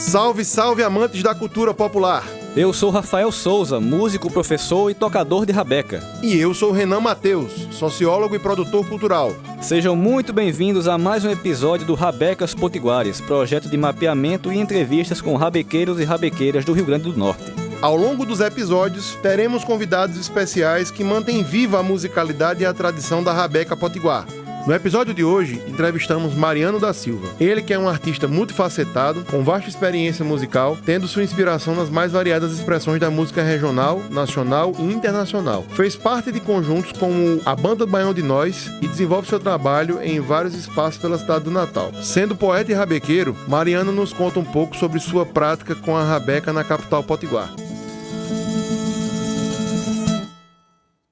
Salve, salve, amantes da cultura popular! Eu sou Rafael Souza, músico, professor e tocador de rabeca. E eu sou Renan Mateus, sociólogo e produtor cultural. Sejam muito bem-vindos a mais um episódio do Rabecas Potiguares, projeto de mapeamento e entrevistas com rabequeiros e rabequeiras do Rio Grande do Norte. Ao longo dos episódios, teremos convidados especiais que mantêm viva a musicalidade e a tradição da rabeca potiguar. No episódio de hoje, entrevistamos Mariano da Silva. Ele que é um artista multifacetado, com vasta experiência musical, tendo sua inspiração nas mais variadas expressões da música regional, nacional e internacional. Fez parte de conjuntos como a Banda do Baião de Nós e desenvolve seu trabalho em vários espaços pela cidade do Natal. Sendo poeta e rabequeiro, Mariano nos conta um pouco sobre sua prática com a rabeca na capital potiguar.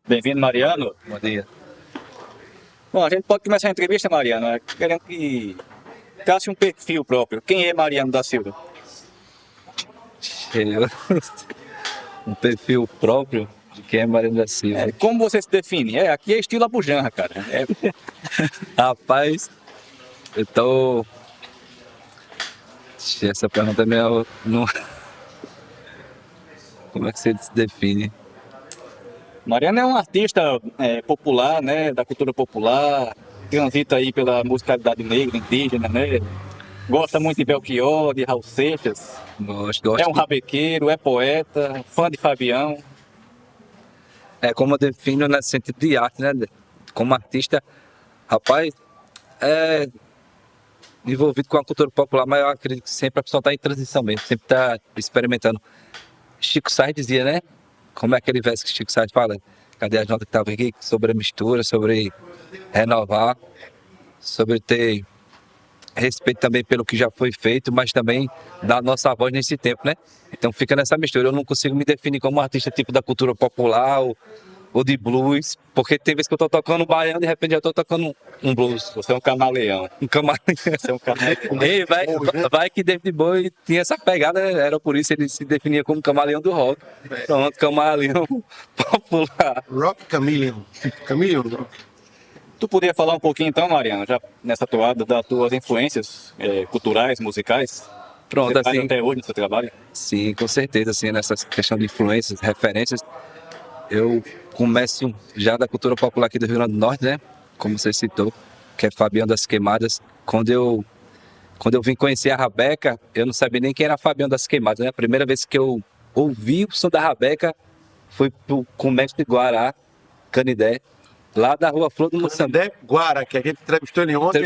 Bem-vindo, Mariano. Bom dia. Bom, a gente pode começar a entrevista, Mariano, querendo que trace um perfil próprio. Quem é Mariano da Silva? Um perfil próprio de quem é Mariano da Silva. Como você se define? Aqui é estilo Abujanra, cara. Rapaz, eu tô... Essa pergunta é meio... Como é que você se define? Mariano é um artista popular, né, da cultura popular, transita aí pela musicalidade negra, indígena, né? Gosta muito de Belchior, de Raul Seixas. Gosto. É um rabequeiro, é poeta, fã de Fabião. Como eu defino nesse sentido de arte, né? Como artista, rapaz, é envolvido com a cultura popular, mas eu acredito que sempre a pessoa está em transição mesmo, sempre está experimentando. Chico Sá dizia, né? Como é aquele verso que Chico Sá fala? Cadê as notas que estavam aqui? Sobre a mistura, sobre renovar, sobre ter respeito também pelo que já foi feito, mas também dar nossa voz nesse tempo, né? Então fica nessa mistura. Eu não consigo me definir como artista tipo da cultura popular ou de blues, porque tem vezes que eu tô tocando um baiano e de repente já tô tocando um blues. Você é um camaleão. Um camaleão. Você é um camaleão. Ei, vai que David Bowie tinha essa pegada, era por isso ele se definia como camaleão do rock. Pronto, camaleão popular. Rock Chameleon. Chameleon, rock. Tu poderia falar um pouquinho então, Mariano, já nessa toada, das tuas influências culturais, musicais? Pronto, você faz assim. até hoje no seu trabalho? Sim, com certeza, assim, nessa questão de influências, referências. Eu começo já da cultura popular aqui do Rio Grande do Norte, né? Como você citou, que é Fabião das Queimadas. Quando eu vim conhecer a rabeca, eu não sabia nem quem era Fabião das Queimadas, né? A primeira vez que eu ouvi o som da rabeca foi com o mestre Guará, Canindé, lá da Rua Flor do Moçambique. Canindé Guara, que a gente entrevistou ele ontem.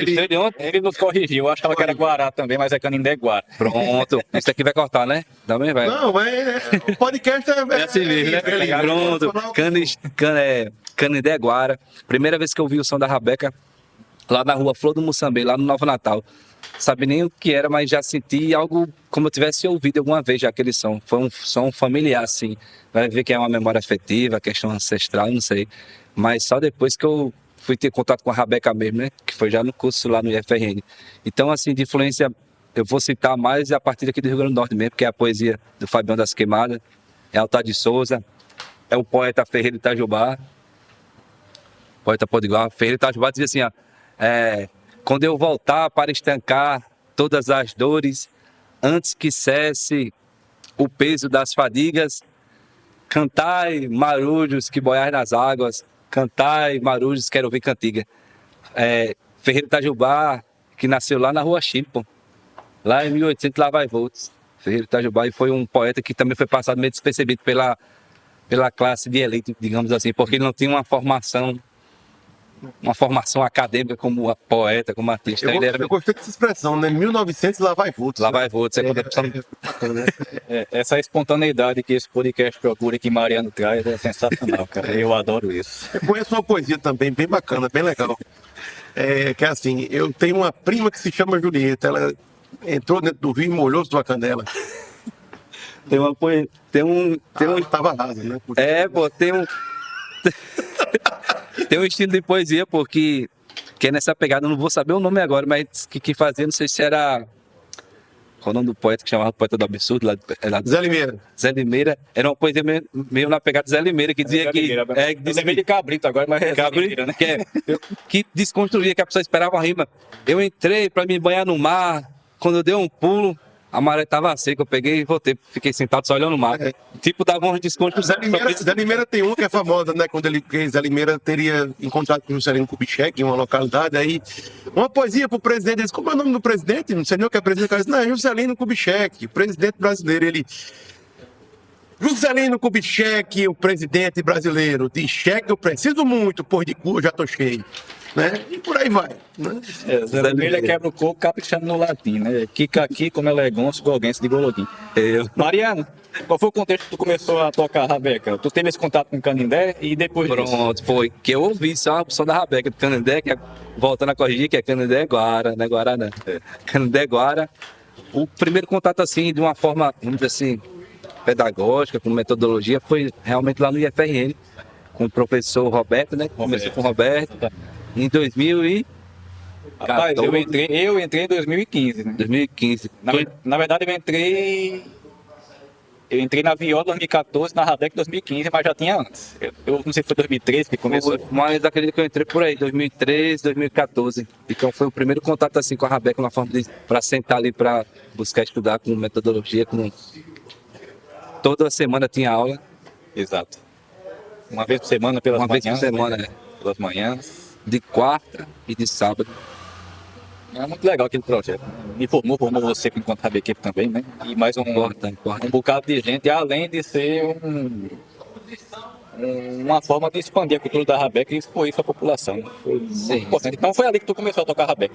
Ele nos corrigiu, eu achava que era Guará também, mas é Canindé Guara. Pronto, isso aqui vai cortar, né? Também vai. Não, mas o podcast é assim mesmo, né? Pronto, Canindé Guara. Primeira vez que eu ouvi o som da rabeca, lá na Rua Flor do Moçambique, lá no Novo Natal. Sabe nem o que era, mas já senti algo como eu tivesse ouvido alguma vez já aquele som. Foi um som familiar, assim. Vai ver que é uma memória afetiva, questão ancestral, não sei. Mas só depois que eu fui ter contato com a rabeca mesmo, né? Que foi já no curso lá no IFRN. Então, assim, de influência, eu vou citar mais a partir daqui do Rio Grande do Norte mesmo, porque é a poesia do Fabião das Queimadas, é Altar de Souza, é o poeta Ferreira de Itajubá, poeta potiguar. Ferreira de Itajubá dizia assim, ó, quando eu voltar para estancar todas as dores, antes que cesse o peso das fadigas, cantai, marujos, que boiais nas águas, cantai, marujos, quero ouvir cantiga. Ferreira de Itajubá, que nasceu lá na Rua Chile, pô. Lá em 1800, lá vai volts. Ferreira de Itajubá, e foi um poeta que também foi passado meio despercebido pela classe de elite, digamos assim, porque ele não tinha uma formação acadêmica como poeta, como artista. Eu gostei dessa expressão, né? 1900, lá vai volts. Lá vai volts. Essa espontaneidade que esse podcast procura e que Mariano traz é sensacional, cara. Eu adoro isso. Eu conheço uma poesia também, bem bacana, bem legal. Que é assim, eu tenho uma prima que se chama Julieta, ela entrou dentro do rio e molhou sua canela. Tava rasa, né? Tem um estilo de poesia, porque que é nessa pegada, eu não vou saber o nome agora, mas que fazia, não sei se era... Qual o nome do poeta que chamava Poeta do Absurdo? Zé Limeira. Zé Limeira. Era uma poesia meio na pegada de Zé Limeira, que dizia que... Zé de Cabrito agora, mas é Cabrito, Limeira, né? Que desconstruía, que a pessoa esperava a rima. Eu entrei para me banhar no mar, quando eu dei um pulo, A maré tava seca, eu peguei e voltei, fiquei sentado só olhando o mar. Tipo, dava uns descontos. Zé Limeira tem uma que é famosa, né? Quando Zé Limeira teria encontrado com o Juscelino Kubitschek em uma localidade, aí uma poesia pro presidente, ele disse, como é o nome do presidente? Não sei nem o que é presidente. Ele disse, não, é Juscelino Kubitschek, presidente brasileiro. Ele, Juscelino Kubitschek, o presidente brasileiro, de cheque eu preciso muito, pois de cu eu já tô cheio. Né? E por aí vai. Né? Zé Limeira quebra o coco caprichando no latim, né? Kika aqui como elegância, golguense de Golodim. Mariano, qual foi o contexto que tu começou a tocar rabeca? Tu teve esse contato com o Canindé e depois Pronto, foi que eu ouvi só a som da rabeca do Canindé, que é, voltando a corrigir, que é Canindé Guara, não é Guara não. Canindé Guara. O primeiro contato assim, de uma forma, vamos dizer assim, pedagógica, com metodologia, foi realmente lá no IFRN, com o professor Roberto, né? Começou com o Roberto. Em 2000 e... Rapaz, eu entrei em 2015, né? 2015. Na verdade, eu entrei na Viola 2014, na Rabeca 2015, mas já tinha antes. Eu não sei se foi 2013 que começou. Mas acredito que eu entrei por aí, 2013, 2014. Então foi o primeiro contato assim com a Rabeca, uma forma para sentar ali, para buscar estudar com metodologia, com... Toda semana tinha aula. Exato. Uma vez por semana, pelas manhãs. Uma vez por semana, né? Pelas manhãs. De quarta e de sábado. É muito legal aquele projeto. Me formou você enquanto rabequeiro também, né? E mais um bocado de gente, além de ser uma forma de expandir a cultura da rabeca e expor isso à população. Foi muito importante. Então foi ali que tu começou a tocar rabeca.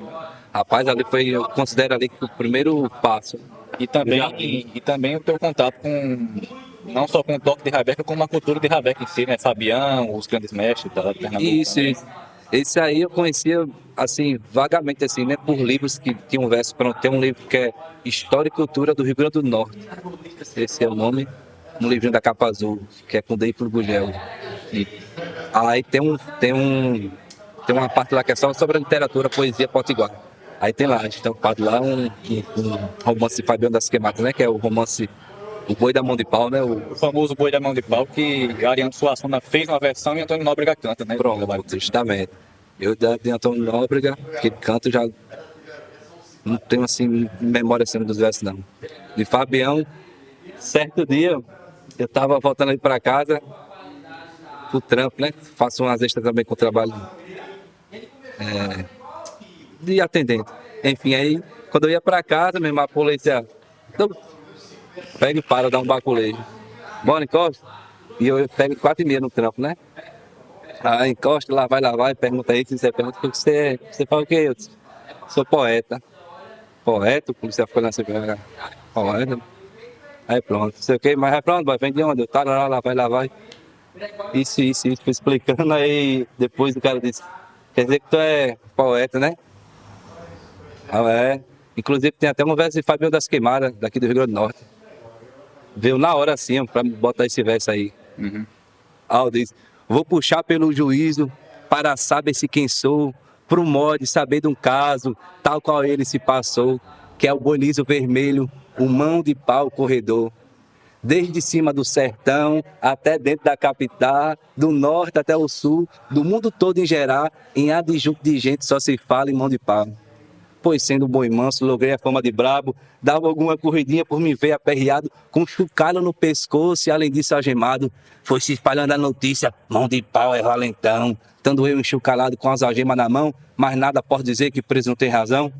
Rapaz, ali foi, eu considero ali que o primeiro passo. E também o teu contato com, não só com o toque de rabeca, como a cultura de rabeca em si, né? Fabião, os grandes mestres da Pernambuco. Isso. Esse aí eu conhecia, assim, vagamente, assim, né? Por livros que tinham verso. Tem um livro que é História e Cultura do Rio Grande do Norte. Esse é o nome. Um livrinho da capa azul, que é com Deifo Gugel. Aí tem uma parte lá que é só sobre a literatura, poesia potiguar. Aí tem lá, estampado lá um romance de Fabiano das Queimadas, né? Que é o romance O Boi da Mão de Pau, né? O famoso Boi da Mão de Pau, que Ariano Suassuna fez uma versão e Antônio Nóbrega canta, né? Pronto, justamente. Eu de Antônio Nóbrega, que canto, já não tenho assim memória assim dos versos, não. De Fabião, certo dia, eu tava voltando ali para casa, pro trampo, né? Faço umas extras também com o trabalho de atendente. Enfim, aí, quando eu ia para casa, mesmo a polícia... Pega e para, dá um baculejo. Bora, encosta. E eu pego 4h30 no trampo, né? Aí encosta, lá vai, pergunta aí, se você pergunta o que você fala o quê? Eu disse, sou poeta. Poeta, o policial ficou nessa poeta. Aí pronto, não sei o quê, mas é pronto, vem de onde? Eu tá lá vai. Isso, fui explicando, aí depois o cara disse, quer dizer que tu é poeta, né? Inclusive tem até um verso de Fabiano das Queimadas, daqui do Rio Grande do Norte. Veio na hora assim, pra botar esse verso aí. Diz, vou puxar pelo juízo, para saber-se quem sou, pro modo de saber de um caso, tal qual ele se passou, que é o boi liso vermelho, o mão de pau corredor. Desde cima do sertão, até dentro da capital, do norte até o sul, do mundo todo em geral, em adjunto de gente só se fala em mão de pau. Pois sendo boi manso, logrei a fama de brabo, dava alguma corridinha por me ver aperreado, com chocalho no pescoço e além disso algemado. Foi se espalhando a notícia, mão de pau é valentão, estando eu enxucalado com as algemas na mão, mas nada pode dizer que preso não tem razão.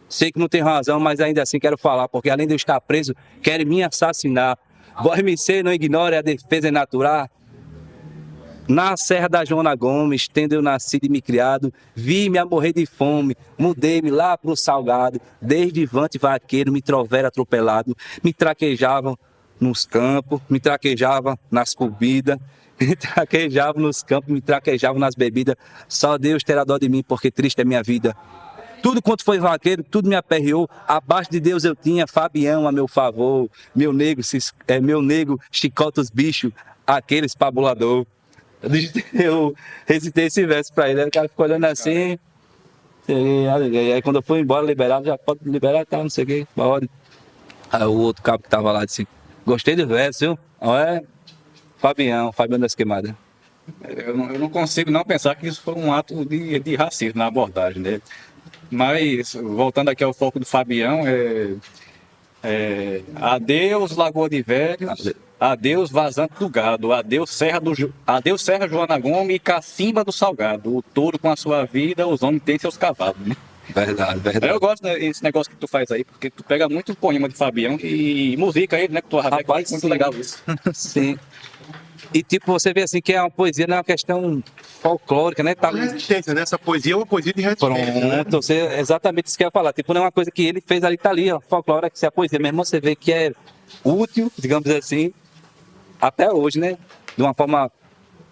Sei que não tem razão, mas ainda assim quero falar, porque além de eu estar preso, querem me assassinar. Vós me sei, não ignore, a defesa é natural. Na Serra da Joana Gomes, tendo eu nascido e me criado, vi-me a morrer de fome, mudei-me lá pro salgado, desde vante vaqueiro me trovera atropelado, me traquejavam nos campos, me traquejavam nas comidas, me traquejavam nos campos, me traquejavam nas bebidas, só Deus terá dó de mim, porque triste é minha vida. Tudo quanto foi vaqueiro, tudo me aperreou, abaixo de Deus eu tinha Fabião a meu favor, meu nego chicota os bichos, aqueles pabulador. Eu recitei esse verso pra ele, aí o cara ficou olhando assim, aí quando eu fui embora, liberado, já pode liberar, tá, não sei o que, pode. Aí o outro cabo que tava lá disse, gostei do verso, viu? Fabiano das Queimadas. Eu não consigo não pensar que isso foi um ato de racismo na abordagem dele. Mas, voltando aqui ao foco do Fabião, Adeus Lagoa de Velhos, adeus Vazante do Gado, adeus Serra Joana Gomes e Cacimba do Salgado. O touro com a sua vida, os homens têm seus cavalos, né? Verdade, verdade. Eu gosto desse negócio que tu faz aí, porque tu pega muito poema de Fabião e música aí, né? Que tu Rapaz, muito sim. legal isso. Sim. E tipo, você vê assim que é uma poesia, não é uma questão folclórica, né? Tá... Resistência, né? Essa poesia é uma poesia de resistência. Né? Pronto, exatamente isso que eu ia falar. Tipo, não é uma coisa que ele fez ali, tá ali, ó, folclore, que se é a poesia mesmo, você vê que é útil, digamos assim, até hoje, né? De uma forma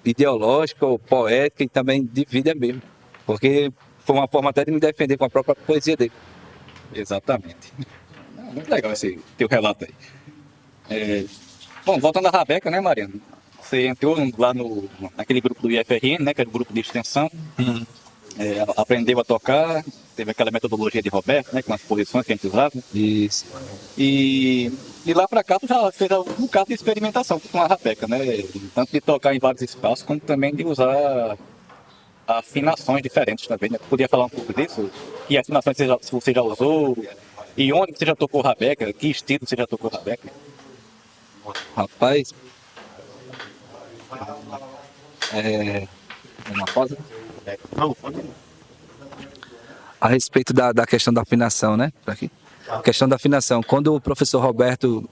ideológica ou poética e também de vida mesmo. Porque foi uma forma até de me defender com a própria poesia dele. Exatamente. Muito legal esse teu relato aí. Bom, voltando à Rabeca, né, Mariano? Você entrou lá naquele grupo do IFRN, né, que era o grupo de extensão, aprendeu a tocar, teve aquela metodologia de Roberto, né, com as posições que a gente usava. Isso. E lá pra cá tu já fez um bocado de experimentação com a Rabeca, né? Tanto de tocar em vários espaços, como também de usar afinações diferentes também, né? Tu podia falar um pouco disso? Que afinações você já usou? E onde você já tocou Rabeca? Que estilo você já tocou Rabeca? Rapaz, uma pausa. Não, pode ir. A respeito da questão da afinação, né? Pra aqui. A questão da afinação. Quando o professor Roberto...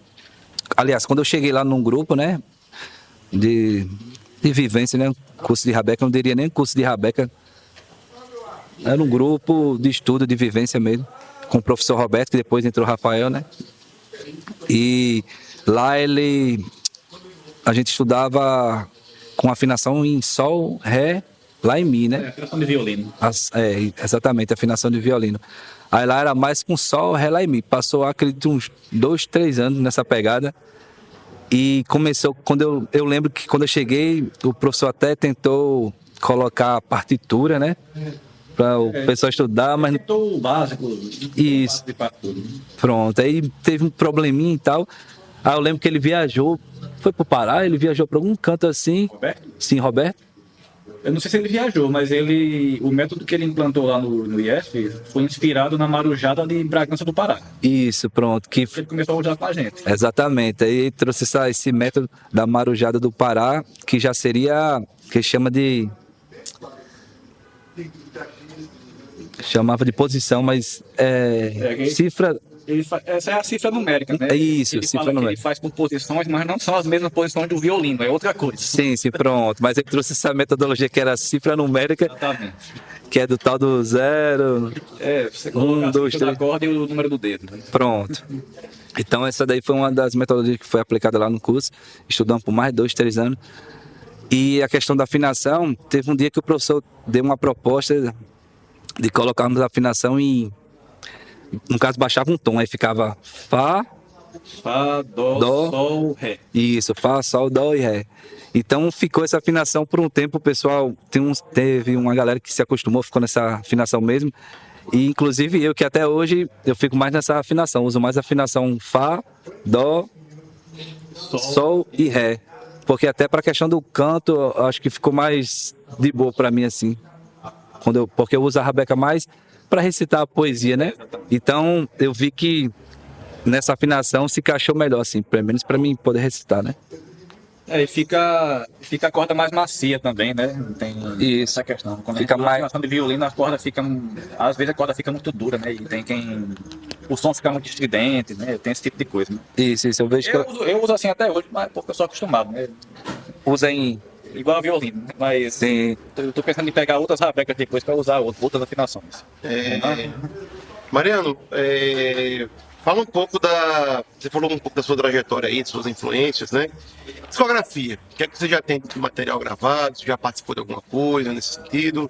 Aliás, quando eu cheguei lá num grupo, né? De vivência, né? Curso de Rabeca, eu não diria nem curso de Rabeca. Era um grupo de estudo, de vivência mesmo. Com o professor Roberto, que depois entrou o Rafael, né? E lá a gente estudava com afinação em Sol, Ré, Lá e Mi, né? Afinação de violino. Exatamente, afinação de violino. Aí lá era mais com Sol, Ré, Lá e Mi. Passou, acredito, uns 2, 3 anos nessa pegada. E começou, quando eu lembro que quando eu cheguei, o professor até tentou colocar a partitura, né? Para o pessoal estudar, mas... Tentou o básico. Isso. De partitura. Pronto, aí teve um probleminha e tal. Aí eu lembro que ele viajou, foi pro Pará, ele viajou para algum canto assim. Roberto? Sim, Roberto. Eu não sei se ele viajou, mas o método que ele implantou lá no IF foi inspirado na marujada de Bragança do Pará. Isso, pronto. Que Ele começou a usar com a gente. exatamente. Aí trouxe esse método da marujada do Pará, que já seria, que chama de... Chamava de posição, mas cifra... Essa é a cifra numérica, né? É isso, ele cifra fala numérica. que ele faz por posições, mas não são as mesmas posições do violino, é outra coisa. Sim, pronto. Mas ele trouxe essa metodologia que era a cifra numérica, Exatamente. que é do tal do 0... Você coloca 2, a 3... acorde e o número do dedo. Né? Pronto. Então essa daí foi uma das metodologias que foi aplicada lá no curso. Estudamos por mais de 2, 3 anos. E a questão da afinação, teve um dia que o professor deu uma proposta de colocarmos a afinação em... No caso, baixava um tom, aí ficava Fá, Dó, Sol, Ré. Isso, Fá, Sol, Dó e Ré. Então ficou essa afinação por um tempo, o pessoal, teve uma galera que se acostumou, ficou nessa afinação mesmo. E inclusive eu, que até hoje eu fico mais nessa afinação, uso mais a afinação Fá, Dó, Sol e Ré. Porque até para a questão do canto, eu acho que ficou mais de boa para mim assim. Porque eu uso a Rabeca mais para recitar a poesia, né? Então eu vi que nessa afinação se encaixou melhor, assim, pelo menos para mim poder recitar, né? E fica a corda mais macia também, né? Tem Isso. essa questão. Quando Fica a gente mais... afinação de violino, às vezes a corda fica muito dura, né? E tem o som fica muito estridente, né? Tem esse tipo de coisa, né? Isso, eu vejo que eu uso assim até hoje, mas porque eu sou acostumado, né? usa em... Igual a violino, mas Sim. eu tô pensando em pegar outras rabecas depois para usar outras afinações. Mariano, fala um pouco você falou um pouco da sua trajetória aí, de suas influências, né? Discografia, o que é que você já tem de material gravado? Você já participou de alguma coisa nesse sentido?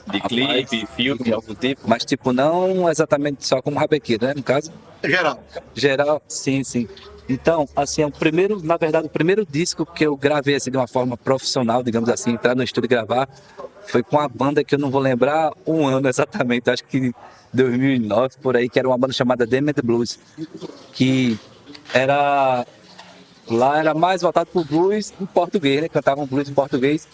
De clipe, filme, de algum tipo. Mas tipo, não exatamente só como rabequeiro, né? No caso? Geral. Geral, sim. Então, assim, na verdade, o primeiro disco que eu gravei assim de uma forma profissional, digamos assim, entrar no estúdio e gravar, foi com uma banda que eu não vou lembrar um ano exatamente, acho que 2009 por aí, que era uma banda chamada Demet Blues, que era mais voltado pro blues em português, né? Cantavam blues em português.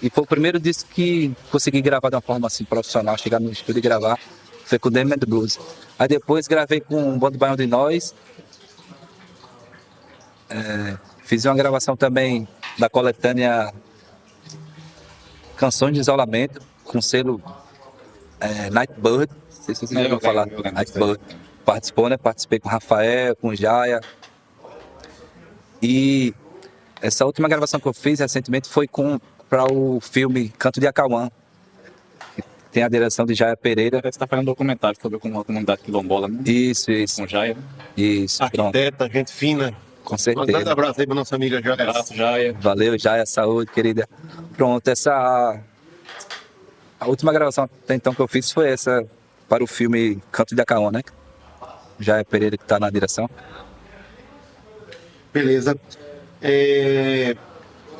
E foi o primeiro disco que consegui gravar de uma forma assim profissional, chegar no estúdio e gravar, foi com Demet Blues. Aí depois gravei com o Bando Baião de Nós, Fiz uma gravação também da coletânea Canções de Isolamento, com selo Nightbird, não sei se vocês já ouviram falar, Nightbird. Participou, né? Participei com o Rafael, com o Jaya. E essa última gravação que eu fiz recentemente foi para o filme Canto de Acauã. Tem a direção de Jaya Pereira. Você está fazendo um documentário sobre a comunidade quilombola, né? Isso. Com Jaya. Isso, Arquiteta, gente fina. com Um certeza. grande abraço aí pra nossa amiga Jaya. Abraço, Jaya. Valeu, Jaya, saúde, querida. Pronto, a última gravação até então que eu fiz foi essa para o filme Canto de Acauã, né? Jaya Pereira que está na direção. Beleza.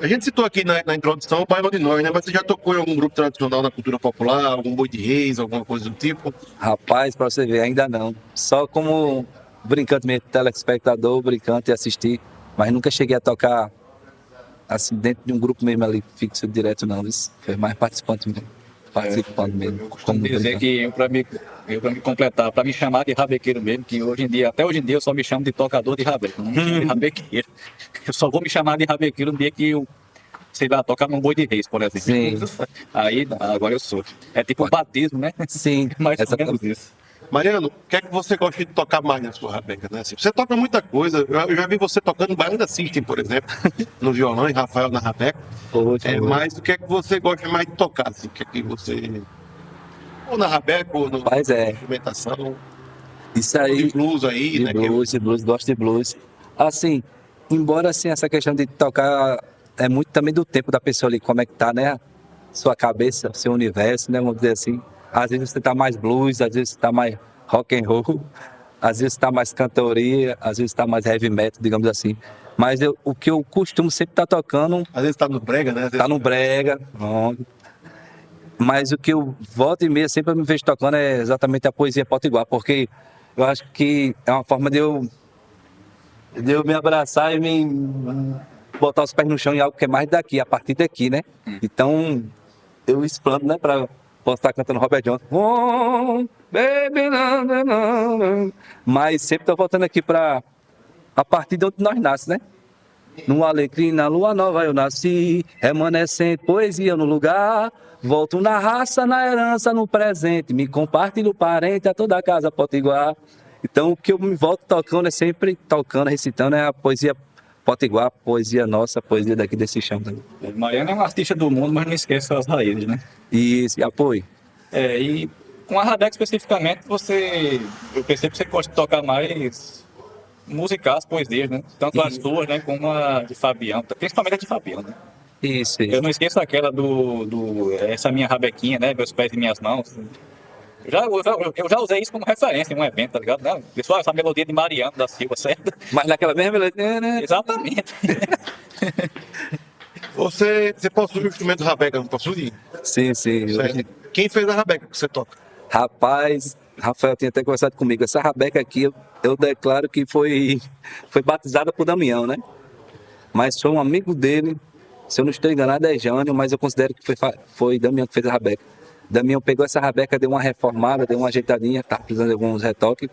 A gente citou aqui na introdução o Bairro de Nós, né? Mas você já tocou em algum grupo tradicional na cultura popular, algum boi de reis, alguma coisa do tipo? Rapaz, para você ver, ainda não. Só como brincante mesmo, telespectador, brincante e assistir. Mas nunca cheguei a tocar assim dentro de um grupo mesmo ali, fixo direto não. Isso foi mais participante mesmo. Participando mesmo. Eu costumo dizer que para me completar, para me chamar de rabequeiro mesmo, que até hoje em dia eu só me chamo de tocador de rabeco, não me chamo de rabequeiro. Eu só vou me chamar de rabequeiro no dia que eu, sei lá, tocar num boi de reis, por exemplo. Sim. Aí, agora eu sou. É tipo um batismo, né? Sim, Mais ou exatamente. menos isso. Mariano, o que é que você gosta de tocar mais na sua rabeca, né? Assim, você toca muita coisa. Eu já vi você tocando Baiana System, por exemplo, no violão, e Rafael na rabeca. Mas o que é que você gosta mais de tocar? Assim, o que é que você... Ou na rabeca, ou na Rapaz, instrumentação. Isso aí. De blues aí, De né? blues, gosto de blues. Assim, embora assim, essa questão de tocar é muito também do tempo da pessoa ali, como é que tá, né? Sua cabeça, seu universo, né? Vamos dizer assim. Às vezes você tá mais blues, às vezes você tá mais rock and roll, às vezes tá mais cantoria, às vezes tá mais heavy metal, digamos assim. Mas o que eu costumo sempre estar tocando... Às vezes tá no brega, né? Tá no brega, pronto. Mas o que eu volta e meia sempre eu me vejo tocando é exatamente a poesia potiguar, porque eu acho que é uma forma de eu me abraçar e me botar os pés no chão em algo que é mais daqui, a partir daqui, né? Então, eu explano, né, posso estar cantando Robert Johnson. Oh, baby, na, na, na, na. Mas sempre tô voltando aqui a partir de onde nós nascemos, né? No alecrim, na lua nova eu nasci, remanescente, poesia no lugar. Volto na raça, na herança, no presente, me compartilho parente a toda a casa potiguar. Então o que eu me volto tocando é sempre tocando, recitando, é a poesia potiguar, poesia nossa, poesia daqui desse chão também. Mariano é um artista do mundo, mas não esquece suas raízes, né? E apoio. E com a rabeca especificamente, eu percebo que você gosta de tocar mais musicar as poesias, né? Tanto as suas, né, como a de Fabiano, principalmente a de Fabiano, né? Isso. Eu não esqueço aquela essa minha rabequinha, né? Meus pés e minhas mãos. Eu já usei isso como referência em um evento, tá ligado? Não, pessoal, essa melodia de Mariano da Silva, certo? Mas naquela mesma melodia, né? Exatamente. Você possui o instrumento rabeca, não possui? Sim. Certo. Quem fez a rabeca que você toca? Rapaz, Rafael tinha até conversado comigo. Essa rabeca aqui, eu declaro que foi batizada por Damião, né? Mas foi um amigo dele, se eu não estou enganado é Jânio, mas eu considero que foi Damião que fez a rabeca. Damião pegou essa rabeca, deu uma reformada, deu uma ajeitadinha, tá precisando de alguns retoques.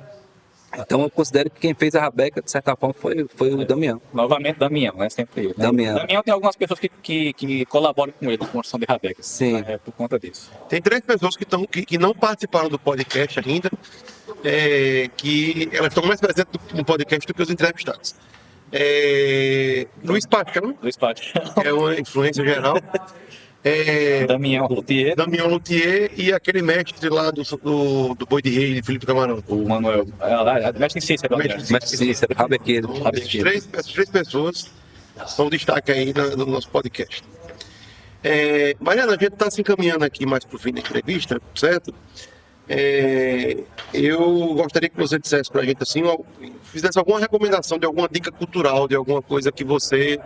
Então eu considero que quem fez a rabeca, de certa forma, foi o Damião. Novamente Damião, né? Sempre ele. Né? Damião tem algumas pessoas que colaboram com ele na construção de rabeca. Sim. É por conta disso. Tem 3 pessoas que não participaram do podcast ainda, que elas estão mais presentes no podcast do que os entrevistados. Luiz Paixão, que é uma influência geral. Damião Luthier e aquele mestre lá do Boi de Rei, Felipe Camarão. O Manuel. Mestre em Cícero. Mestre Cícero, rabequeiro. Essas 3 pessoas são destaque aí no nosso podcast. Mariana, a gente está se encaminhando aqui mais para o fim da entrevista, certo? Eu gostaria que você dissesse para a gente assim, fizesse alguma recomendação de alguma dica cultural, de alguma coisa que você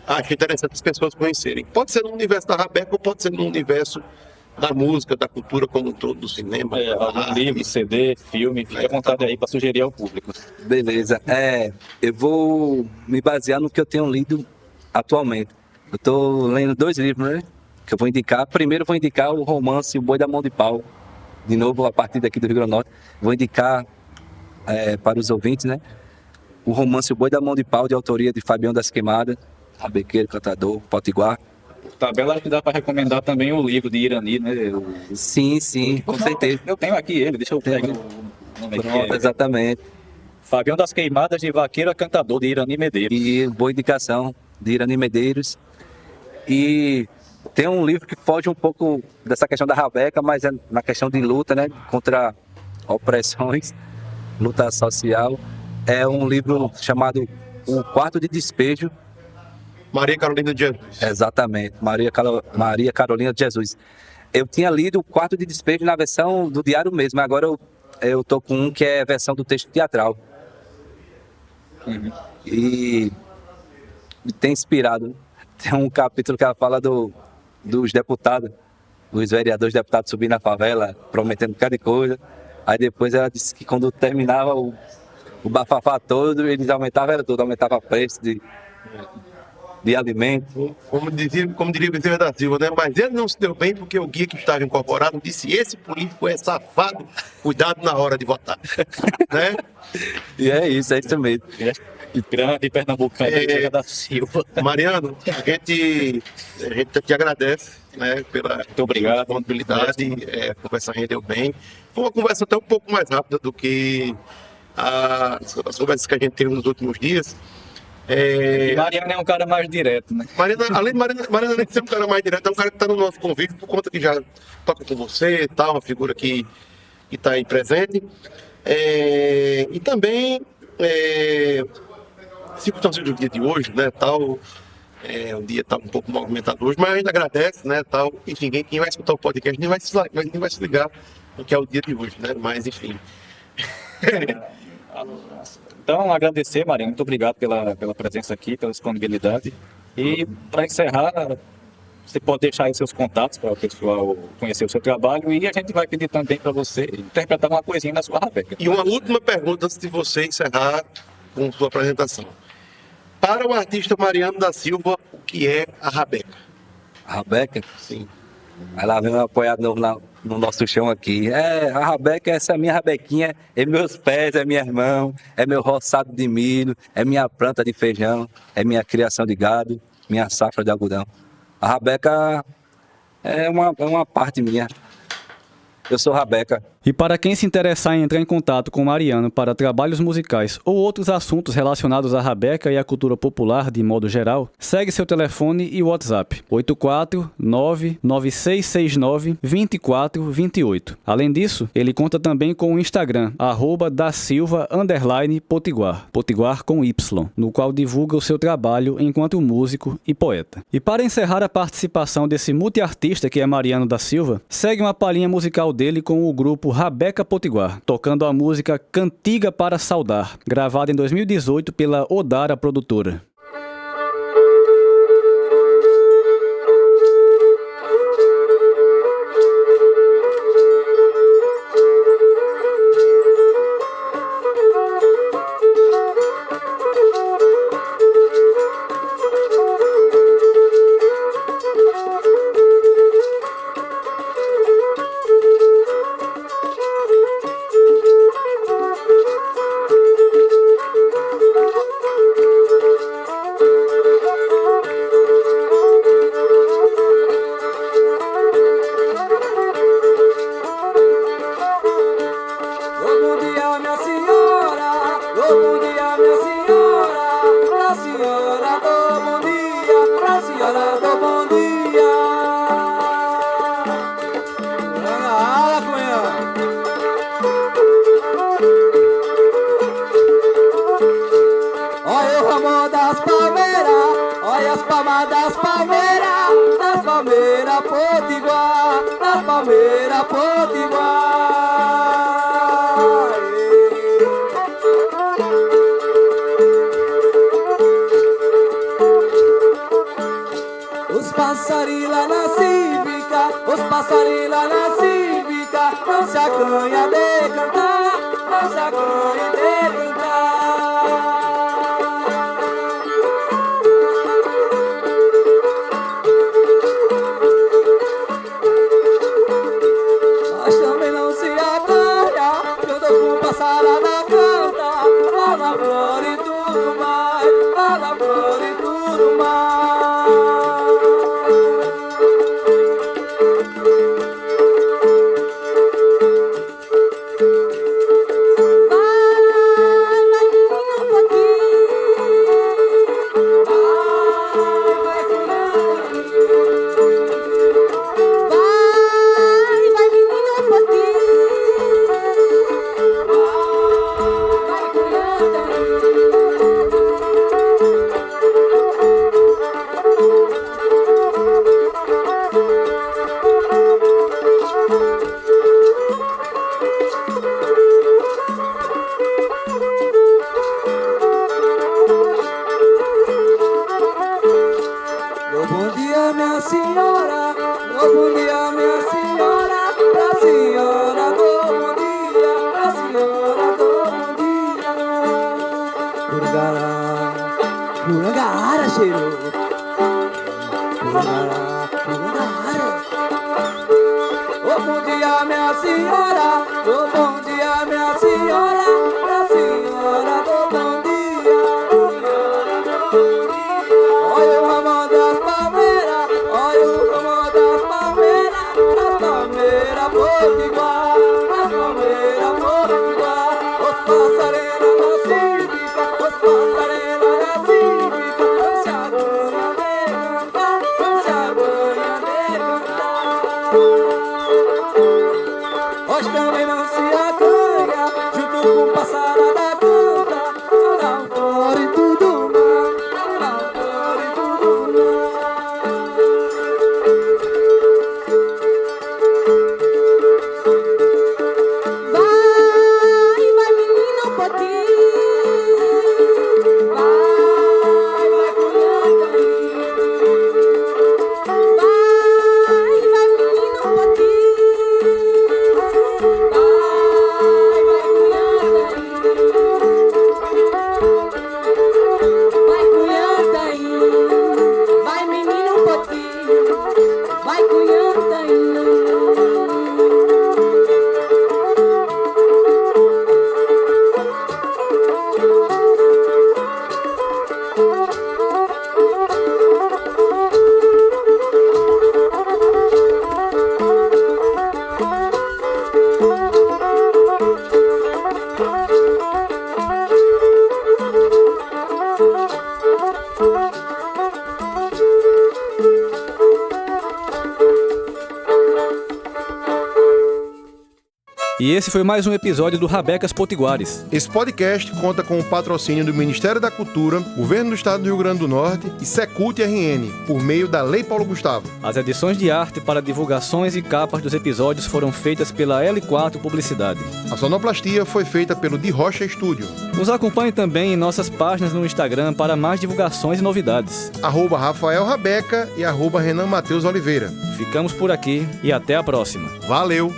acha interessante as pessoas conhecerem. Pode ser no universo da rabeca ou pode ser no universo da música, da cultura como um todo, do cinema. Algum livro, CD, filme, fique à vontade aí para sugerir ao público. Beleza. Eu vou me basear no que eu tenho lido atualmente. Eu estou lendo 2 livros, né? Que eu vou indicar. Primeiro eu vou indicar o romance O Boi da Mão de Pau. De novo, a partir daqui do Rio Grande do Norte. Vou indicar para os ouvintes, né? o romance O Boi da Mão de Pau, de autoria de Fabião das Queimadas, rabequeiro, cantador, potiguar. Tabela que dá para recomendar também o livro de Irani, né? Sim, com certeza. Eu tenho aqui ele, deixa eu pegar o nome aqui. Pronto, exatamente. Fabião das Queimadas, de Vaqueiro a Cantador, de Irani Medeiros. E boa indicação de Irani Medeiros. E tem um livro que foge um pouco dessa questão da rabeca, mas é na questão de luta, né? Contra opressões, luta social. É um livro chamado O Quarto de Despejo. Maria Carolina de Jesus. Exatamente, Maria Carolina de Jesus. Eu tinha lido O Quarto de Despejo na versão do diário mesmo, agora eu tô com um que é a versão do texto teatral. E me tem inspirado. Tem um capítulo que ela fala dos deputados, os vereadores deputados subindo na favela, prometendo cada coisa. Aí depois ela disse que quando terminava o bafafá todo, eles aumentavam, era tudo, aumentava o preço de alimento. Como diria Bezerra da Silva, né? Mas ele não se deu bem porque o guia que estava incorporado disse: esse político é safado, cuidado na hora de votar. Né? E é isso mesmo. Grande pernambucano, Bezerra da Silva. Mariano, a gente te agradece, né, pela Muito obrigado. disponibilidade. A conversa rendeu bem. Foi uma conversa até um pouco mais rápida do que as conversas que a gente teve nos últimos dias. Mariano é um cara mais direto, né? Além de ser um cara mais direto, é um cara que está no nosso convívio por conta que já toca com você, tá, uma figura que está aí presente. E também circunstâncias do dia de hoje, né, tal, o dia está um pouco movimentado hoje, mas a gente agradece, né, tal, enfim, quem vai escutar o podcast nem vai se ligar no que é o dia de hoje, né, mas enfim. Então, agradecer, Marinho, muito obrigado pela presença aqui, pela disponibilidade. E, para encerrar, você pode deixar aí seus contatos para o pessoal conhecer o seu trabalho e a gente vai pedir também para você interpretar uma coisinha na sua rabeca. E uma última pergunta antes de você encerrar com sua apresentação. Para o artista Mariano da Silva, o que é a rabeca? A rabeca? Sim. Aí lá vem um apoiado no nosso chão aqui. A rabeca, essa é a minha rabequinha, é meus pés, é minha irmã, é meu roçado de milho, é minha planta de feijão, é minha criação de gado, minha safra de algodão. A rabeca é uma parte minha. Eu sou rabeca. E para quem se interessar em entrar em contato com o Mariano para trabalhos musicais ou outros assuntos relacionados à rabeca e à cultura popular de modo geral, segue seu telefone e WhatsApp 849-9669-2428. Além disso, ele conta também com o Instagram @dasilva_potiguar, potiguar com Y, no qual divulga o seu trabalho enquanto músico e poeta. E para encerrar a participação desse multiartista que é Mariano da Silva, segue uma palhinha musical dele com o grupo Rabeca Potiguar, tocando a música Cantiga para Saudar, gravada em 2018 pela Odara Produtora. Passarada canta, lá na flor e tu cheiro. Oh, bom dia, minha senhora. Oh, bom dia, minha senhora. Minha senhora do bom dia. Olha o ramo das palmeiras. Olha o ramo das palmeiras. As palmeiras potiguar. As palmeiras potiguar. Os passarinhos da cívica. Os passarinhos da cívica. Não se acanha de cantar. Não se acanha de cantar. Hoje também não se acanha, junto com o pássaro da canta. Lá fora e tudo mais, lá fora e tudo mais. Vai, vai menino potinho. Vai, vai cunhada aí. Vai, vai menino potinho. Vai cunhada aí, vai menino potinho, vai cunhada aí. E esse foi mais um episódio do Rabecas Potiguares. Esse podcast conta com o patrocínio do Ministério da Cultura, Governo do Estado do Rio Grande do Norte e Secult RN, por meio da Lei Paulo Gustavo. As edições de arte para divulgações e capas dos episódios foram feitas pela L4 Publicidade. A sonoplastia foi feita pelo De Rocha Estúdio. Nos acompanhe também em nossas páginas no Instagram para mais divulgações e novidades. @Rafael Rabeca e @Renan Matheus Oliveira. Ficamos por aqui e até a próxima. Valeu!